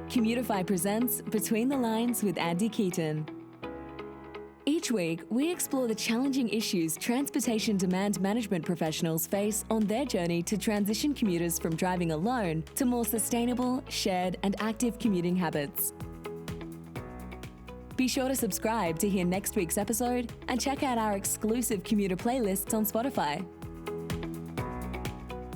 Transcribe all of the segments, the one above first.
Communify presents Between the Lines with Andy Keaton. Each week, we explore the challenging issues transportation demand management professionals face on their journey to transition commuters from driving alone to more sustainable, shared, and active commuting habits. Be sure to subscribe to hear next week's episode and check out our exclusive commuter playlists on Spotify.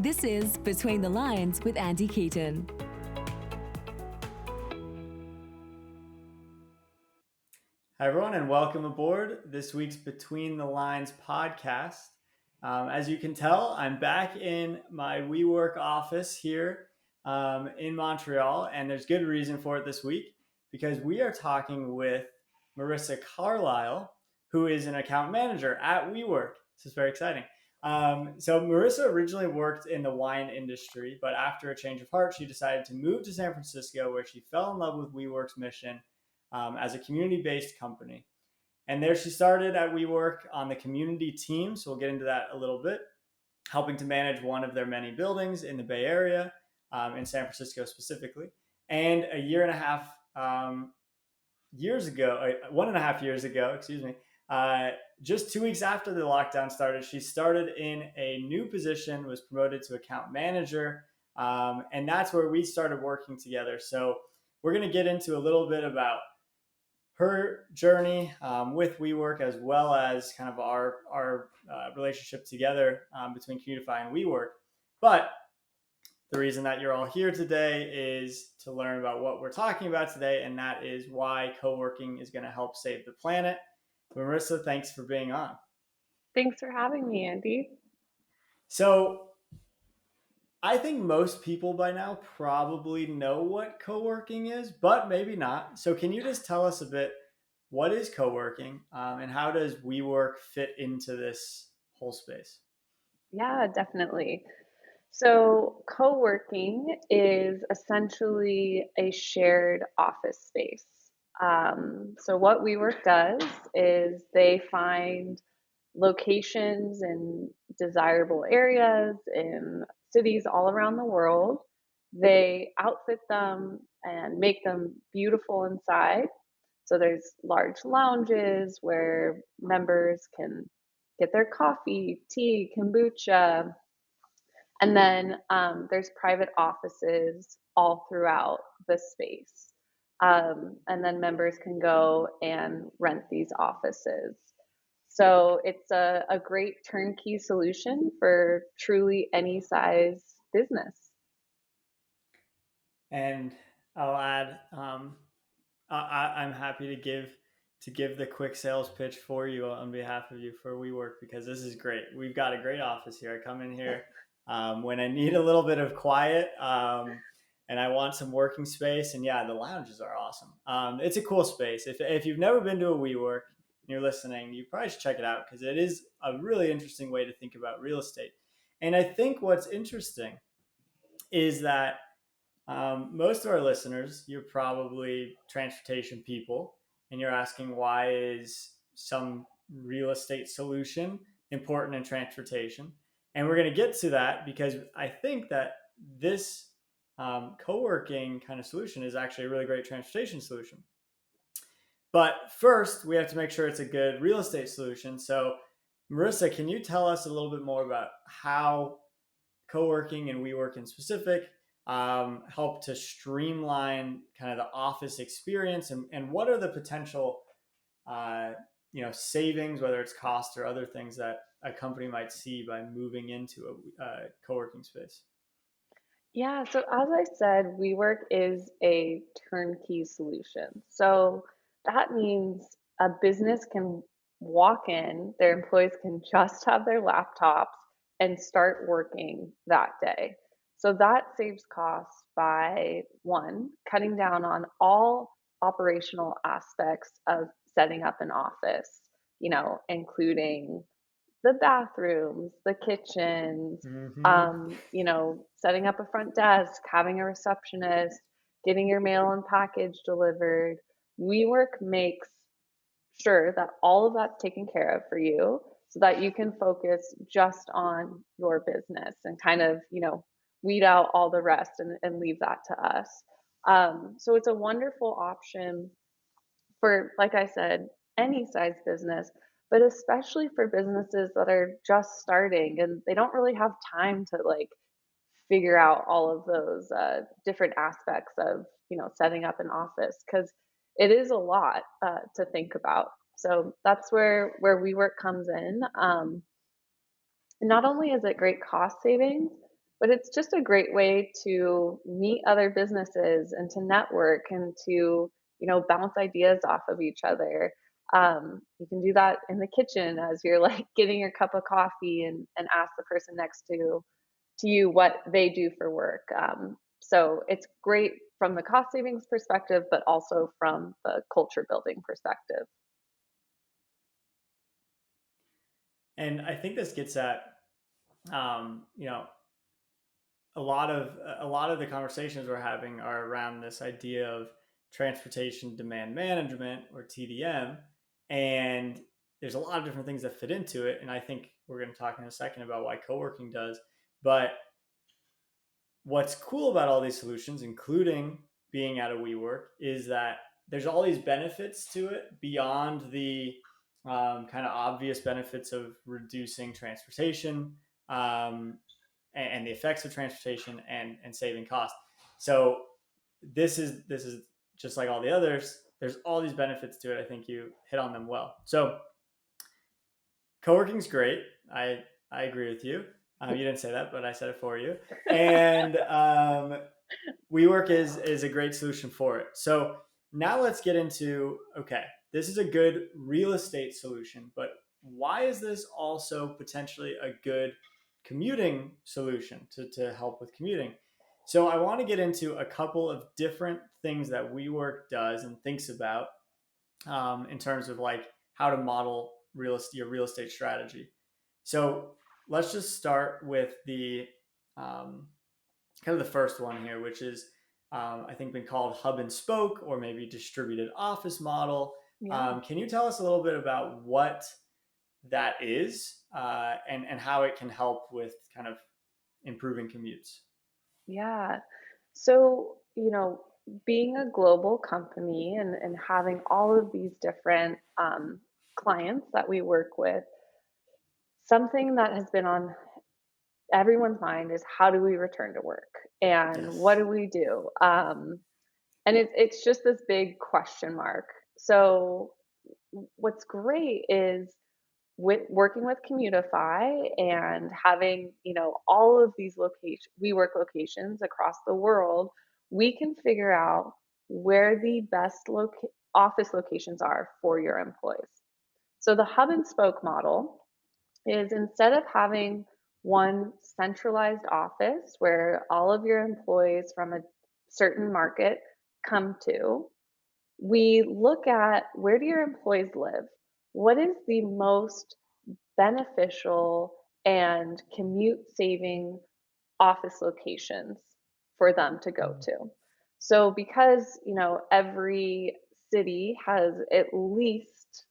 This is Between the Lines with Andy Keaton. Hi, everyone, and welcome aboard this week's Between the Lines podcast. As you can tell, I'm back in my WeWork office here in Montreal, and there's good reason for it this week because we are talking with Marissa Carlisle, who is an account manager at WeWork. This is very exciting. So Marissa originally worked in the wine industry, but after a change of heart, she decided to move to San Francisco, where she fell in love with WeWork's mission as a community-based company. And there she started at WeWork on the community team. So we'll get into that a little bit, helping to manage one of their many buildings in the Bay Area, in San Francisco specifically. And 1.5 years ago, just 2 weeks after the lockdown started, she started in a new position, was promoted to account manager. And that's where we started working together. So we're going to get into a little bit about her journey with WeWork, as well as kind of our relationship together between Communify and WeWork. But the reason that you're all here today is to learn about what we're talking about today, and that is why co-working is going to help save the planet. Marissa, thanks for being on. Thanks for having me, Andy. So I think most people by now probably know what co-working is, but maybe not. So can you just tell us a bit, what is co-working and how does WeWork fit into this whole space? Yeah, definitely. So co-working is essentially a shared office space. So what WeWork does is they find locations in desirable areas in cities all around the world. They outfit them and make them beautiful inside. So there's large lounges where members can get their coffee, tea, kombucha. And then there's private offices all throughout the space. And then members can go and rent these offices. So it's a great turnkey solution for truly any size business. And I'll add, I'm happy to give the quick sales pitch for you on behalf of you for WeWork, because this is great. We've got a great office here. I come in here when I need a little bit of quiet and I want some working space. And yeah, the lounges are awesome. It's a cool space. If you've never been to a WeWork and you're listening, you probably should check it out because it is a really interesting way to think about real estate. And I think what's interesting is that most of our listeners, you're probably transportation people, and you're asking, why is some real estate solution important in transportation? And we're going to get to that because I think that this co-working kind of solution is actually a really great transportation solution. But first, we have to make sure it's a good real estate solution. So Marissa, can you tell us a little bit more about how co-working and WeWork in specific help to streamline kind of the office experience, and what are the potential savings, whether it's cost or other things that a company might see by moving into a co-working space? Yeah, so as I said, WeWork is a turnkey solution. So that means a business can walk in, their employees can just have their laptops and start working that day. So that saves costs by, one, cutting down on all operational aspects of setting up an office, including the bathrooms, the kitchens, setting up a front desk, having a receptionist, getting your mail and package delivered. WeWork makes sure that all of that's taken care of for you so that you can focus just on your business and kind of, weed out all the rest and leave that to us. So it's a wonderful option for, like I said, any size business, but especially for businesses that are just starting and they don't really have time to like figure out all of those different aspects of setting up an office because it is a lot to think about. So that's where WeWork comes in. Not only is it great cost savings, but it's just a great way to meet other businesses and to network and to, bounce ideas off of each other. You can do that in the kitchen as you're like getting your cup of coffee and ask the person next to you what they do for work. So it's great from the cost savings perspective, but also from the culture building perspective. And I think this gets at, you know, a lot of the conversations we're having are around this idea of transportation demand management, or TDM, and there's a lot of different things that fit into it. And I think we're going to talk in a second about why co-working does. But what's cool about all these solutions, including being at a WeWork, is that there's all these benefits to it beyond the kind of obvious benefits of reducing transportation, and the effects of transportation, and saving cost. So this is just like all the others. There's all these benefits to it. I think you hit on them well. So co-working is great. I agree with you. You didn't say that, but I said it for you. And WeWork is a great solution for it. So now let's get into, okay, this is a good real estate solution, but why is this also potentially a good commuting solution to help with commuting? So I want to get into a couple of different things that WeWork does and thinks about, in terms of like how to model your real estate strategy. So let's just start with the kind of the first one here, which is, I think, been called hub and spoke, or maybe distributed office model. Yeah. Can you tell us a little bit about what that is, and how it can help with kind of improving commutes? Yeah. So, being a global company and having all of these different clients that we work with, something that has been on everyone's mind is how do we return to work and what Yes. do we do? And it's just this big question mark. So, what's great is with working with Communify and having, all of these WeWork locations across the world, we can figure out where the best office locations are for your employees. So the hub and spoke model is, instead of having one centralized office where all of your employees from a certain market come to, we look at where do your employees live? What is the most beneficial and commute saving office locations for them to go to? So because, every city has at least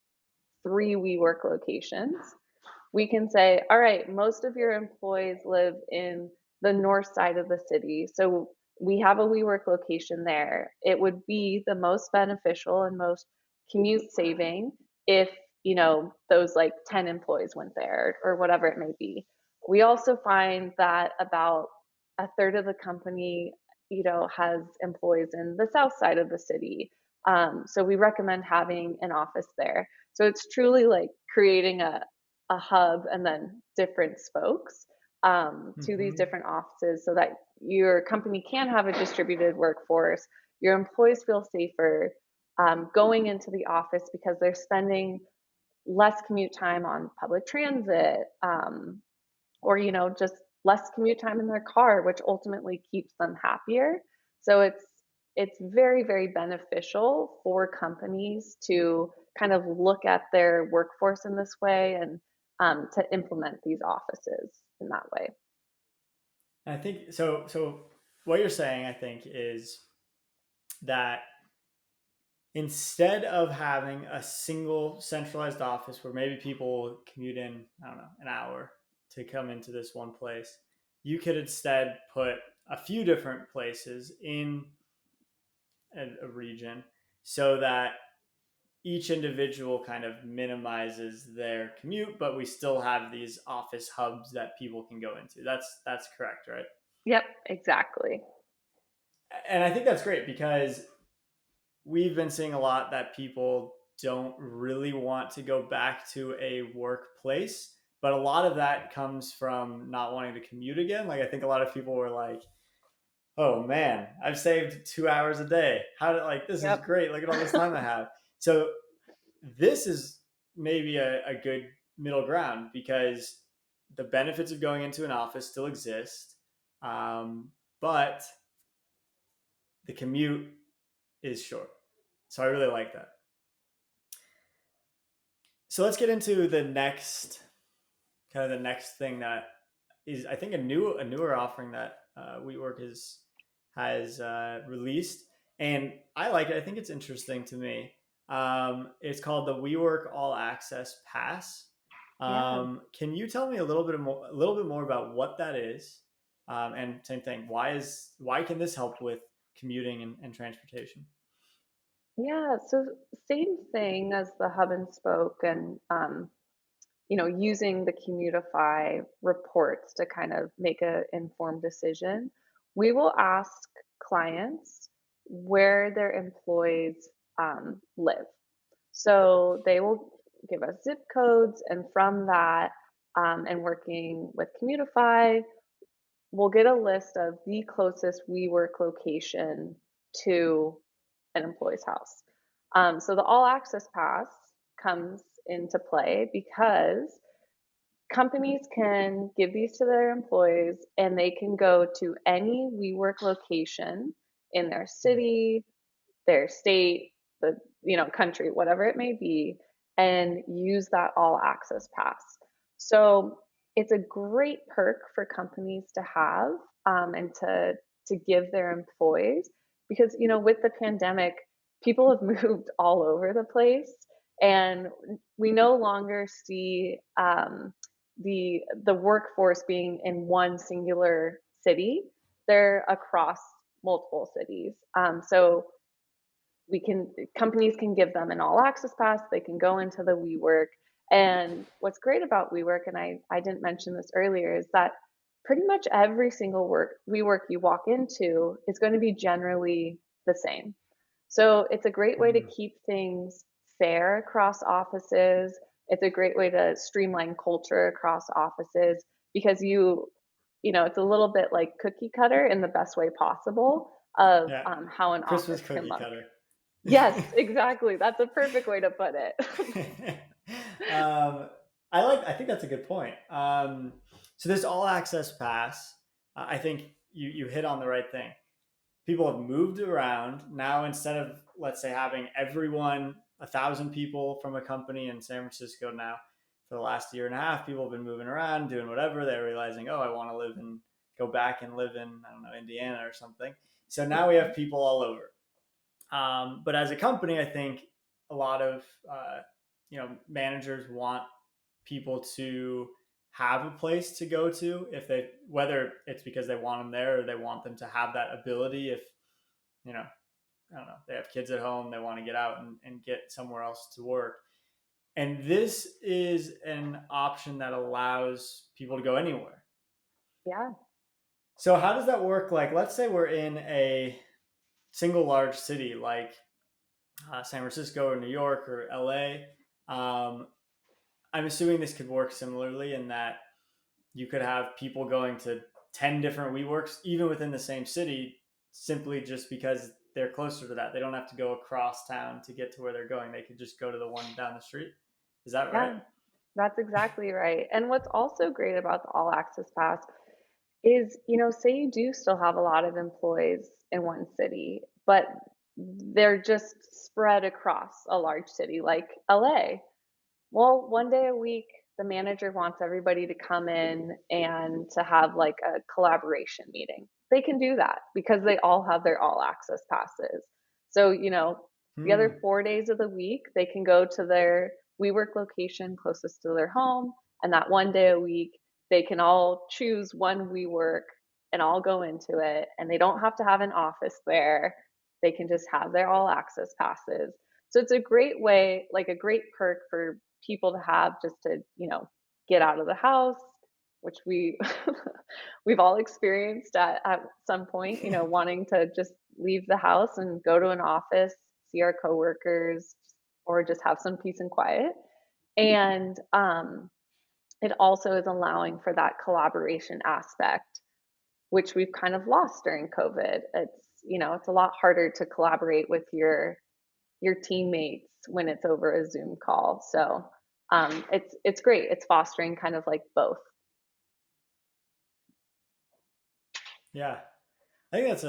3 WeWork locations, we can say, all right, most of your employees live in the north side of the city. So we have a WeWork location there. It would be the most beneficial and most commute saving if, those like 10 employees went there or whatever it may be. We also find that about a third of the company, has employees in the south side of the city. So we recommend having an office there. So it's truly like creating a hub and then different spokes to these Mm-hmm. different offices so that your company can have a distributed workforce. Your employees feel safer going into the office because they're spending less commute time on public transit, or just less commute time in their car, which ultimately keeps them happier. So it's very, very beneficial for companies to kind of look at their workforce in this way and to implement these offices in that way. I think so. So what you're saying, I think, is that instead of having a single centralized office where maybe people commute in, I don't know, an hour to come into this one place, you could instead put a few different places in a region so that each individual kind of minimizes their commute, but we still have these office hubs that people can go into. That's correct, right? Yep, exactly. And I think that's great because we've been seeing a lot that people don't really want to go back to a workplace, but a lot of that comes from not wanting to commute again. Like I think a lot of people were like, "Oh man, I've saved 2 hours a day. How did like this is Yep. great. Look at all this time I have." So this is maybe a good middle ground because the benefits of going into an office still exist, but the commute is short. So I really like that. So let's get into the next thing that is I think a newer offering that WeWork has released, and I like it. I think it's interesting to me. It's called the WeWork All Access Pass. Yeah. Can you tell me a little bit more about what that is? And same thing, why can this help with commuting and transportation? Yeah, so same thing as the hub and spoke and using the Communify reports to kind of make an informed decision. We will ask clients where their employees live. So they will give us zip codes, and from that, and working with Communify, we'll get a list of the closest WeWork location to an employee's house. So the all access pass comes into play because companies can give these to their employees and they can go to any WeWork location in their city, their state, the country, whatever it may be, and use that all access pass. So it's a great perk for companies to have, and to give their employees because with the pandemic, people have moved all over the place, and we no longer see the workforce being in one singular city. They're across multiple cities. So we can companies can give them an all access pass. They can go into the WeWork. And what's great about WeWork, and I didn't mention this earlier, is that pretty much every single WeWork you walk into is going to be generally the same. So it's a great way to Mm. keep things fair across offices. It's a great way to streamline culture across offices because it's a little bit like cookie cutter in the best way possible of Yeah, how an Christmas office can cookie look. cutter. Yes, exactly. That's a perfect way to put it. um, I think that's a good point. So this all access pass, I think you hit on the right thing. People have moved around now. Instead of, let's say, having everyone 1,000 people from a company in San Francisco now for the last year and a half, people have been moving around doing whatever. They're realizing, oh, I want to go back and live in, I don't know, Indiana or something. So now we have people all over. But as a company, I think a lot of managers want people to have a place to go to, if they, whether it's because they want them there or they want them to have that ability. If I don't know, they have kids at home, they want to get out and get somewhere else to work. And this is an option that allows people to go anywhere. Yeah. So how does that work? Like, let's say we're in a single large city like San Francisco or New York or LA. I'm assuming this could work similarly in that you could have people going to 10 different WeWorks, even within the same city, simply just because they're closer to that. They don't have to go across town to get to where they're going. They could just go to the one down the street. Is that right? Yeah, that's exactly right. And what's also great about the all access pass is, say you do still have a lot of employees in one city, but they're just spread across a large city like LA. Well, one day a week, the manager wants everybody to come in and to have like a collaboration meeting. They can do that because they all have their all access passes. So, the other Hmm. 4 days of the week, they can go to their WeWork location closest to their home. And that one day a week, they can all choose one WeWork and all go into it. And they don't have to have an office there. they can just have their all access passes. So it's a great way, like a great perk for people to have just to, get out of the house, which we've all experienced at some point, wanting to just leave the house and go to an office, see our coworkers, or just have some peace and quiet. And it also is allowing for that collaboration aspect, which we've kind of lost during COVID. It's a lot harder to collaborate with your teammates when it's over a Zoom call. So it's great. It's fostering kind of like both. Yeah, I think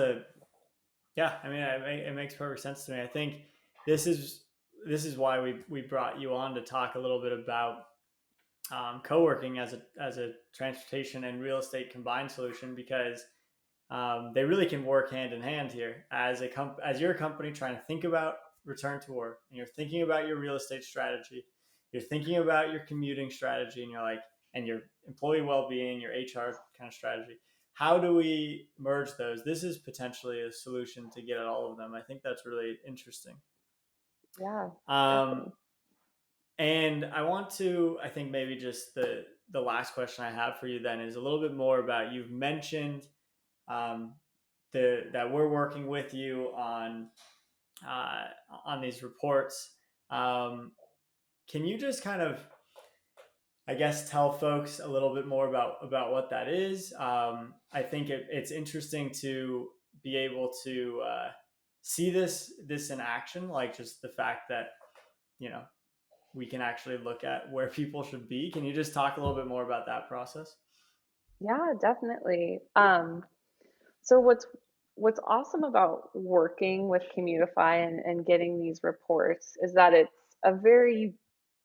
I mean, it makes perfect sense to me. I think this is why we brought you on to talk a little bit about co-working as a transportation and real estate combined solution, because they really can work hand in hand here. As you're a company trying to think about return to work, and you're thinking about your real estate strategy, you're thinking about your commuting strategy, and you're like, and your employee well-being, your HR kind of strategy. How do we merge those? This is potentially a solution to get at all of them. I think that's really interesting. Yeah. Um, and I think maybe just the last question I have for you then is a little bit more about, you've mentioned that we're working with you on these reports. Can you just kind of, I guess, tell folks a little bit more about what that is? I think it's interesting to be able to see this in action, like just the fact that, we can actually look at where people should be. Can you just talk a little bit more about that process? Yeah, definitely. So what's awesome about working with Communify and getting these reports is that it's a very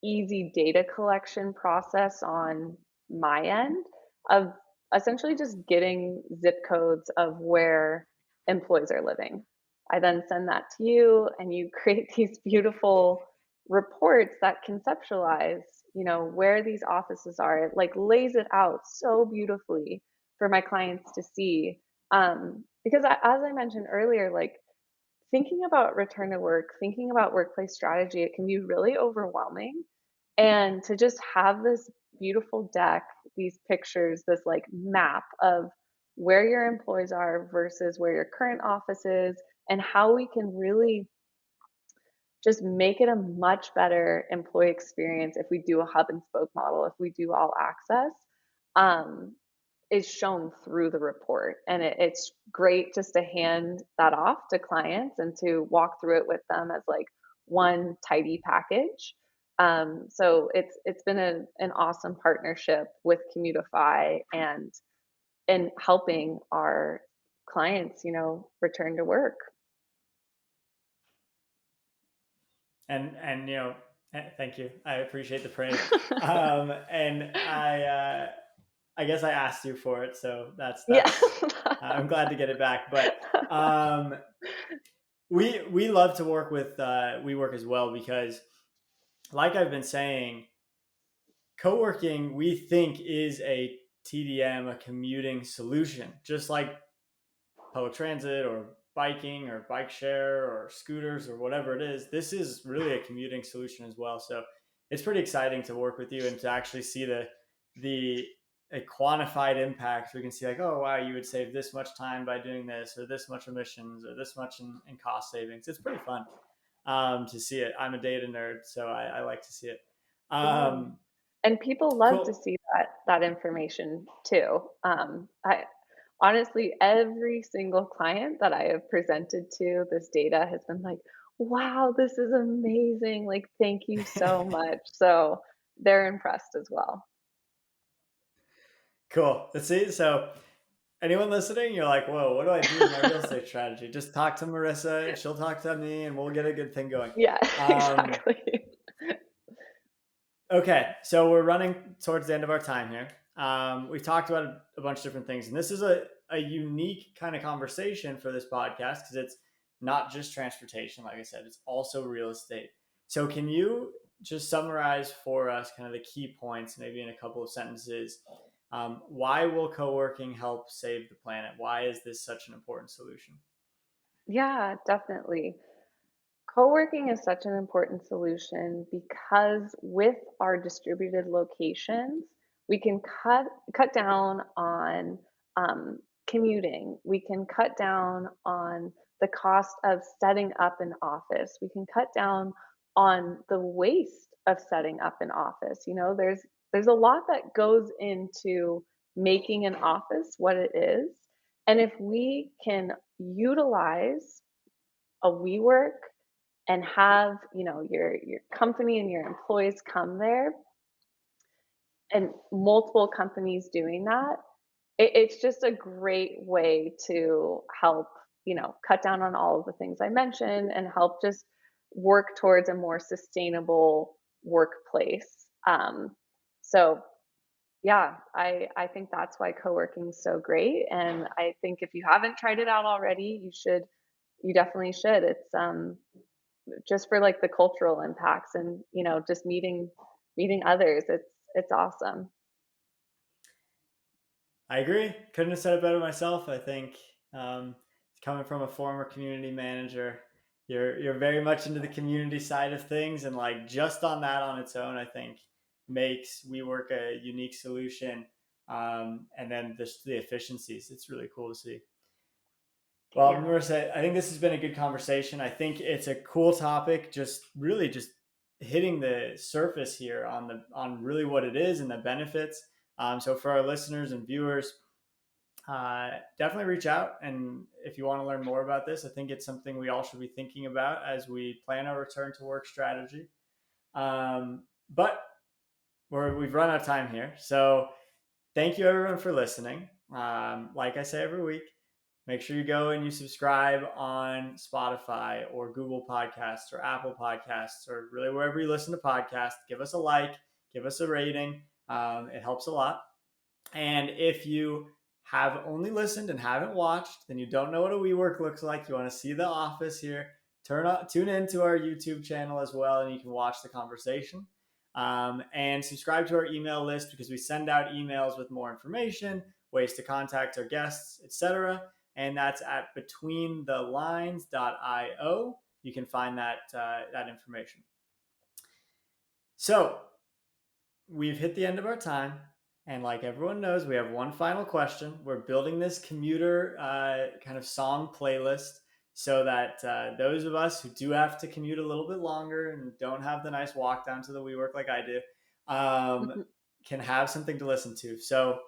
easy data collection process on my end of essentially just getting zip codes of where employees are living. I then send that to you and you create these beautiful reports that conceptualize, where these offices are. It like lays it out so beautifully for my clients to see. Because as I mentioned earlier, like thinking about return to work, thinking about workplace strategy, it can be really overwhelming. And to just have this beautiful deck, these pictures, this like map of where your employees are versus where your current office is, and how we can really just make it a much better employee experience if we do a hub and spoke model, if we do all access, um, is shown through the report. And it's great just to hand that off to clients and to walk through it with them as like one tidy package. So it's been an awesome partnership with Communify and helping our clients, return to work. And thank you. I appreciate the praise. And I guess I asked you for it, so that's Yeah. I'm glad to get it back. But we love to work with WeWork as well, because, like I've been saying, co-working we think is a TDM, a commuting solution, just like public transit or biking or bike share or scooters or whatever it is. This is really a commuting solution as well. So it's pretty exciting to work with you and to actually see a quantified impact. We can see like, oh wow, you would save this much time by doing this, or this much emissions, or this much in cost savings. It's pretty fun to see it. I'm a data nerd, so I like to see it. And people love to Cool. see that information too. I honestly, every single client that I have presented to this data has been like, wow, this is amazing. Like, thank you so much. So they're impressed as well. Cool. Let's see. So anyone listening, you're like, whoa, what do I do with my real estate strategy? Just talk to Marissa. She'll talk to me, and we'll get a good thing going. Yeah, exactly. Okay, so we're running towards the end of our time here. We've talked about a bunch of different things, and this is a unique kind of conversation for this podcast, because it's not just transportation. Like I said, it's also real estate. So can you just summarize for us kind of the key points, maybe in a couple of sentences? Why will co-working help save the planet? Why is this such an important solution? Yeah, definitely. Co-working is such an important solution because with our distributed locations, we can cut down on commuting. We can cut down on the cost of setting up an office. We can cut down on the waste of setting up an office. You know, there's a lot that goes into making an office what it is. And if we can utilize a WeWork and have, your company and your employees come there, and multiple companies doing that, it's just a great way to help, cut down on all of the things I mentioned and help just work towards a more sustainable workplace. So yeah, I think that's why co-working is so great. And I think if you haven't tried it out already, you definitely should. It's just for like the cultural impacts and, just meeting others. It's awesome. I agree. Couldn't have said it better myself. I think coming from a former community manager, you're very much into the community side of things, and like just on that on its own, I think makes WeWork a unique solution. And then just the efficiencies, it's really cool to see. Well, Yeah. Marissa, I think this has been a good conversation. I think it's a cool topic. Just really just hitting the surface here on really what it is and the benefits. So for our listeners and viewers, definitely reach out. And if you want to learn more about this, I think it's something we all should be thinking about as we plan our return to work strategy. But we've run out of time here. So thank you everyone for listening. Like I say every week, make sure you go and you subscribe on Spotify or Google Podcasts or Apple Podcasts or really wherever you listen to podcasts. Give us a like, give us a rating. It helps a lot. And if you have only listened and haven't watched, then you don't know what a WeWork looks like. You want to see the office here, tune into our YouTube channel as well, and you can watch the conversation. And subscribe to our email list because we send out emails with more information, ways to contact our guests, etc. And that's at betweenthelines.io. You can find that information. So we've hit the end of our time. And like everyone knows, we have one final question. We're building this commuter kind of song playlist so that those of us who do have to commute a little bit longer and don't have the nice walk down to the WeWork like I do, can have something to listen to. So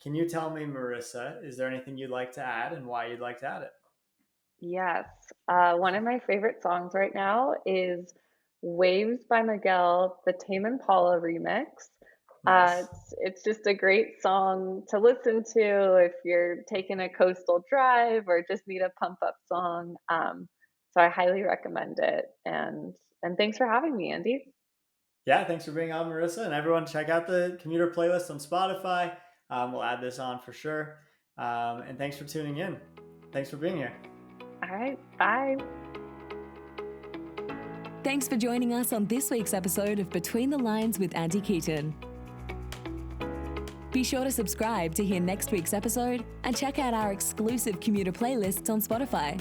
can you tell me, Marissa, is there anything you'd like to add and why you'd like to add it? Yes. One of my favorite songs right now is Waves by Miguel, the Tame Impala remix. Nice. It's just a great song to listen to if you're taking a coastal drive or just need a pump up song. So I highly recommend it. And thanks for having me, Andy. Yeah, thanks for being on, Marissa. And everyone, check out the commuter playlist on Spotify. We'll add this on for sure. And thanks for tuning in. Thanks for being here. All right. Bye. Thanks for joining us on this week's episode of Between the Lines with Andy Keaton. Be sure to subscribe to hear next week's episode and check out our exclusive commuter playlists on Spotify.